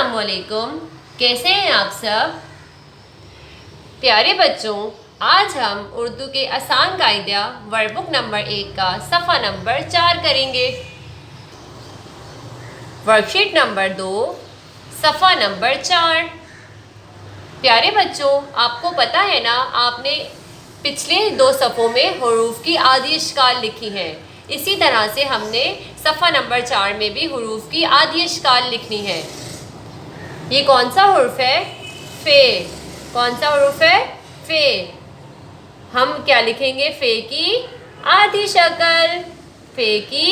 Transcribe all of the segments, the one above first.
अस्सलामुअलैकुम। कैसे हैं आप सब प्यारे बच्चों। आज हम उर्दू के आसान कायदा वर्कबुक नंबर 1 का सफ़ा नंबर 4 करेंगे। वर्कशीट नंबर 2 सफ़ा नंबर 4। प्यारे बच्चों, आपको पता है ना, आपने पिछले 2 सफ़ों में हुरूफ की आदि इश्काल लिखी हैं। इसी तरह से हमने सफ़ा नंबर 4 में भी हुरूफ की आदि इश्काल लिखनी है। ये कौन सा हुर्फ है? फे। कौन सा हुर्फ है? फे। हम क्या लिखेंगे? फे की आधी शक्ल। फे की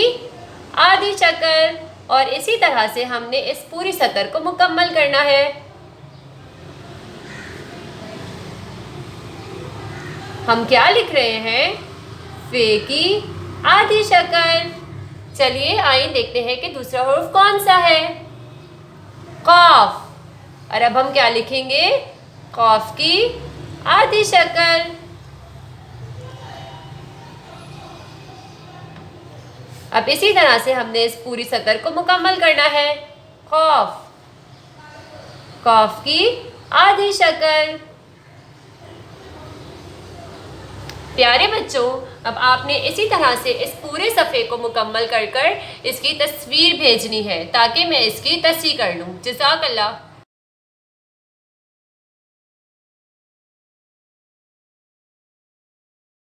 आधी शक्ल। और इसी तरह से हमने इस पूरी सतर को मुकम्मल करना है। हम क्या लिख रहे हैं? फे की आधी शक्ल। चलिए आइए देखते हैं कि दूसरा हुर्फ कौन सा है। कॉफ। और अब हम क्या लिखेंगे? कॉफ की आधी शक्ल। अब इसी तरह से हमने इस पूरी सतर को मुकम्मल करना है। खौफ, कॉफ की आधी शक्ल। प्यारे बच्चों, अब आपने इसी तरह से इस पूरे सफ़े को मुकम्मल कर इसकी तस्वीर भेजनी है ताकि मैं इसकी तस्वीर कर लूँ। जज़ाकल्लाह।